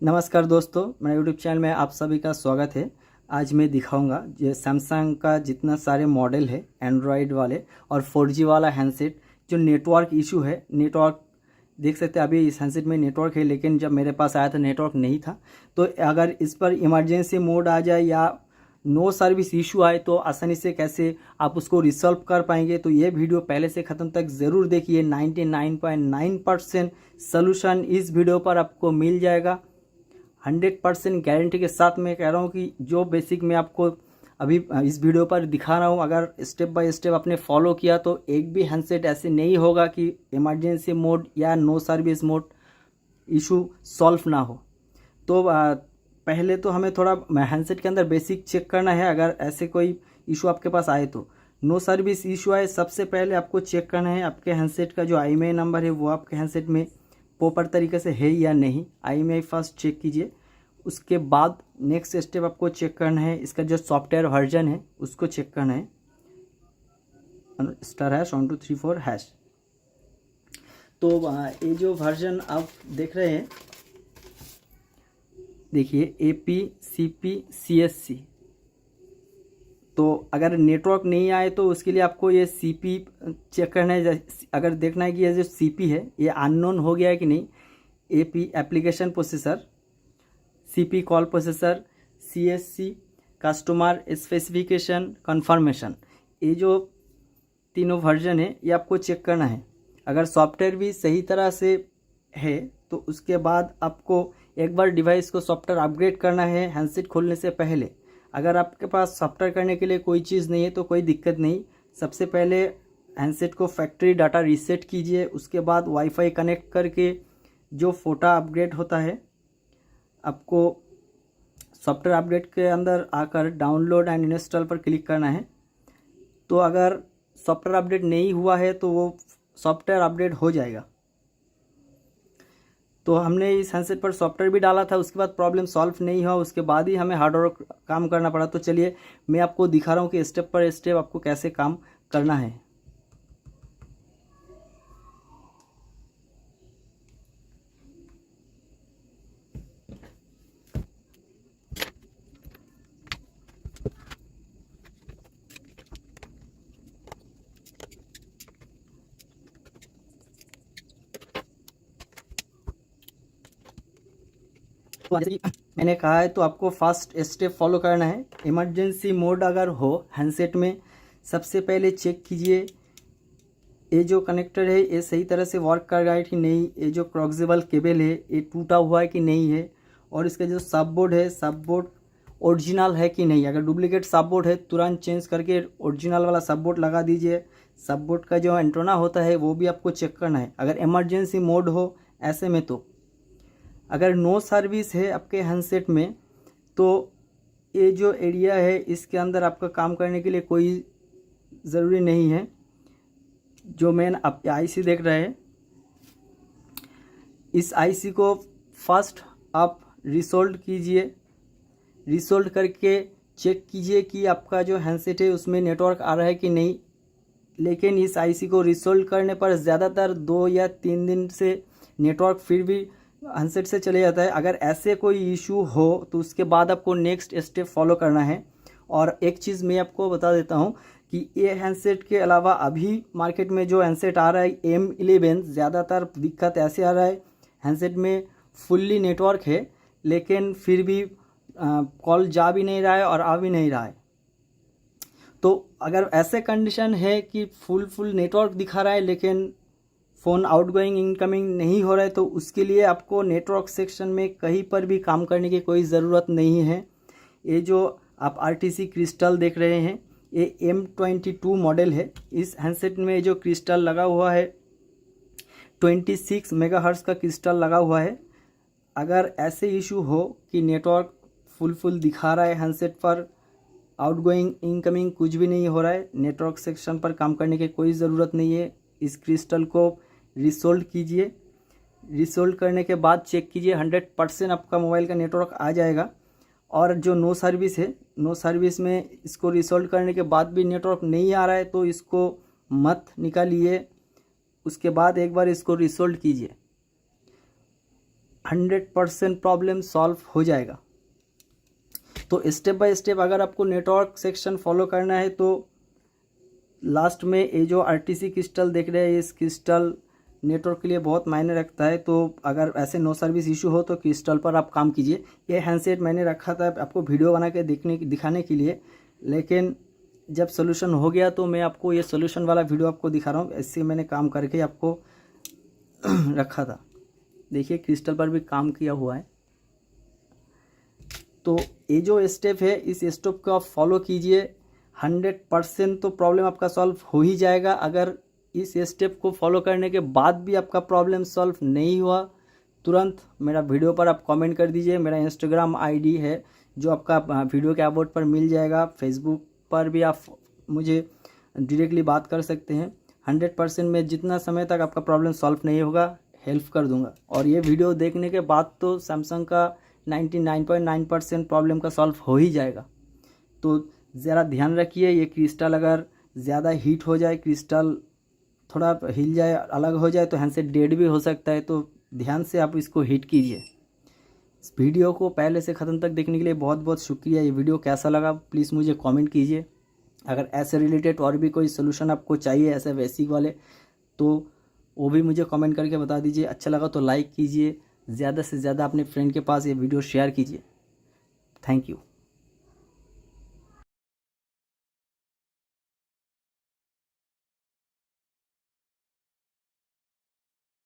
नमस्कार दोस्तों, मेरे यूट्यूब चैनल में आप सभी का स्वागत है। आज मैं दिखाऊंगा ये सैमसंग का जितना सारे मॉडल है एंड्रॉयड वाले और 4G वाला हैंडसेट जो नेटवर्क इशू है। नेटवर्क देख सकते हैं, अभी इस हैंडसेट में नेटवर्क है, लेकिन जब मेरे पास आया था नेटवर्क नहीं था। तो अगर इस पर इमरजेंसी मोड आ जाए या नो सर्विस इशू आए तो आसानी से कैसे आप उसको रिसॉल्व कर पाएंगे, तो ये वीडियो पहले से ख़त्म तक ज़रूर देखिए। 99.9% सोल्यूशन इस वीडियो पर आपको मिल जाएगा। 100% गारंटी के साथ मैं कह रहा हूँ कि जो बेसिक मैं आपको अभी इस वीडियो पर दिखा रहा हूँ, अगर स्टेप बाय स्टेप आपने फॉलो किया तो एक भी हैंडसेट ऐसे नहीं होगा कि इमरजेंसी मोड या no service mode issue solve ना हो। तो पहले तो हमें थोड़ा हैंडसेट के अंदर बेसिक चेक करना है। अगर ऐसे कोई इशू आपके पास आए तो नो सर्विस इशू आए, सबसे पहले आपको चेक करना है आपके हैंडसेट का जो IMEI नंबर है वो आपके हैंडसेट में प्रॉपर तरीके से है या नहीं। IMEI फर्स्ट चेक कीजिए। उसके बाद नेक्स्ट स्टेप आपको चेक करना है इसका जो सॉफ्टवेयर वर्जन है उसको चेक करना है, *#1234#। तो ये जो वर्जन आप देख रहे हैं, देखिए APCPCSC। तो अगर नेटवर्क नहीं आए तो उसके लिए आपको ये CP चेक करना है। अगर देखना है कि ये जो CP है ये अननोन हो गया है कि नहीं। AP application processor, CP call processor, CSC customer specification confirmation, ये जो तीनों वर्जन है ये आपको चेक करना है। अगर सॉफ्टवेयर भी सही तरह से है तो उसके बाद आपको एक बार डिवाइस को सॉफ्टवेयर अपग्रेड करना है हैंडसेट खोलने से पहले। अगर आपके पास सॉफ्टवेयर करने के लिए कोई चीज़ नहीं है तो कोई दिक्कत नहीं। सबसे पहले हैंडसेट को फैक्ट्री डाटा रीसेट कीजिए। उसके बाद वाईफाई कनेक्ट करके जो फोटा अपग्रेड होता है, आपको सॉफ्टवेयर अपडेट के अंदर आकर डाउनलोड एंड इंस्टॉल पर क्लिक करना है। तो अगर सॉफ्टवेयर अपडेट नहीं हुआ है तो वो सॉफ्टवेयर अपडेट हो जाएगा। तो हमने इस हैंडसेट पर सॉफ्टवेयर भी डाला था, उसके बाद प्रॉब्लम सॉल्व नहीं हुआ, उसके बाद ही हमें हार्डवेयर काम करना पड़ा। तो चलिए मैं आपको दिखा रहा हूँ कि स्टेप पर स्टेप आपको कैसे काम करना है। तो जैसे कि मैंने कहा है तो आपको फर्स्ट स्टेप फॉलो करना है। इमरजेंसी मोड अगर हो हैंडसेट में, सबसे पहले चेक कीजिए ये जो कनेक्टर है ये सही तरह से वर्क कर रहा है कि नहीं। ये जो क्रॉक्सेबल केबल है ये टूटा हुआ है कि नहीं है, और इसका जो सब बोर्ड है सब बोर्ड ओरिजिनल है कि नहीं। अगर डुप्लीकेट सब बोर्ड है तुरंत चेंज करके ओरिजिनल वाला सब बोर्ड लगा दीजिए। सब बोर्ड का जो एंटेना होता है वो भी आपको चेक करना है अगर इमरजेंसी मोड हो ऐसे में। तो अगर नो सर्विस है आपके हैंडसेट में तो ये जो एरिया है इसके अंदर आपका काम करने के लिए कोई ज़रूरी नहीं है। जो मेन आप IC देख रहे हैं, इस IC को फर्स्ट आप रिसोल्ड कीजिए। रिसोल्ड करके चेक कीजिए कि आपका जो हैंडसेट है उसमें नेटवर्क आ रहा है कि नहीं। लेकिन इस IC को रिसोल्ड करने पर ज़्यादातर 2 या 3 दिन से नेटवर्क फिर भी हैंडसेट से चले जाता है। अगर ऐसे कोई इशू हो तो उसके बाद आपको नेक्स्ट स्टेप फॉलो करना है। और एक चीज़ मैं आपको बता देता हूँ कि ये हैंडसेट के अलावा अभी मार्केट में जो हैंडसेट आ रहा है M11, ज़्यादातर दिक्कत ऐसे आ रहा है हैंडसेट में फुल्ली नेटवर्क है लेकिन फिर भी कॉल जा भी नहीं रहा है और आ भी नहीं रहा है। तो अगर ऐसे कंडीशन है कि फुल नेटवर्क दिखा रहा है लेकिन फ़ोन आउटगोइंग इनकमिंग नहीं हो रहा है, तो उसके लिए आपको नेटवर्क सेक्शन में कहीं पर भी काम करने की कोई ज़रूरत नहीं है। ये जो आप RTC क्रिस्टल देख रहे हैं ये M22 मॉडल है। इस हैंडसेट में जो क्रिस्टल लगा हुआ है 26 मेगाहर्ट्ज़ का क्रिस्टल लगा हुआ है। अगर ऐसे इशू हो कि नेटवर्क फुल दिखा रहा है हैंडसेट पर, आउटगोइंग इनकमिंग कुछ भी नहीं हो रहा है, नेटवर्क सेक्शन पर काम करने की कोई ज़रूरत नहीं है। इस क्रिस्टल को रिसोल्ड कीजिए। रिसोल्ड करने के बाद चेक कीजिए 100% आपका मोबाइल का नेटवर्क आ जाएगा। और जो नो सर्विस है, नो सर्विस में इसको रिसोल्ड करने के बाद भी नेटवर्क नहीं आ रहा है तो इसको मत निकालिए। उसके बाद एक बार इसको रिसोल्ड कीजिए। 100% प्रॉब्लम सॉल्व हो जाएगा। तो स्टेप बाय स्टेप अगर आपको नेटवर्क सेक्शन फॉलो करना है तो लास्ट में ये जो RTC क्रिस्टल देख रहे हैं, इस क्रिस्टल नेटवर्क के लिए बहुत मायने रखता है। तो अगर ऐसे नो सर्विस इशू हो तो क्रिस्टल पर आप काम कीजिए। ये हैंडसेट मैंने रखा था आपको वीडियो बना के दिखाने के लिए, लेकिन जब सोल्यूशन हो गया तो मैं आपको ये सोल्यूशन वाला वीडियो आपको दिखा रहा हूँ। इससे मैंने काम करके आपको रखा था। देखिए क्रिस्टल पर भी काम किया हुआ है। तो ये जो स्टेप है, इस स्टेप को आप फॉलो कीजिए, 100% तो प्रॉब्लम आपका सॉल्व हो ही जाएगा। अगर इस स्टेप को फॉलो करने के बाद भी आपका प्रॉब्लम सॉल्व नहीं हुआ, तुरंत मेरा वीडियो पर आप कमेंट कर दीजिए। मेरा इंस्टाग्राम ID है जो आपका वीडियो के अबाउट पर मिल जाएगा। फेसबुक पर भी आप मुझे डायरेक्टली बात कर सकते हैं। 100% में जितना समय तक आपका प्रॉब्लम सॉल्व नहीं होगा हेल्प कर दूंगा। और ये वीडियो देखने के बाद तो सैमसंग का 99.9% प्रॉब्लम का सॉल्व हो ही जाएगा। तो ज़रा ध्यान रखिए, ये क्रिस्टल अगर ज़्यादा हीट हो जाए, क्रिस्टल थोड़ा हिल जाए, अलग हो जाए तो हैंडसेट डेड भी हो सकता है। तो ध्यान से आप इसको हीट कीजिए। इस वीडियो को पहले से ख़त्म तक देखने के लिए बहुत बहुत शुक्रिया। ये वीडियो कैसा लगा प्लीज़ मुझे कमेंट कीजिए। अगर ऐसे रिलेटेड और भी कोई सोल्यूशन आपको चाहिए ऐसे बेसिक वाले, तो वो भी मुझे कमेंट करके बता दीजिए। अच्छा लगा तो लाइक कीजिए, ज़्यादा से ज़्यादा अपने फ्रेंड के पास ये वीडियो शेयर कीजिए। Thank you.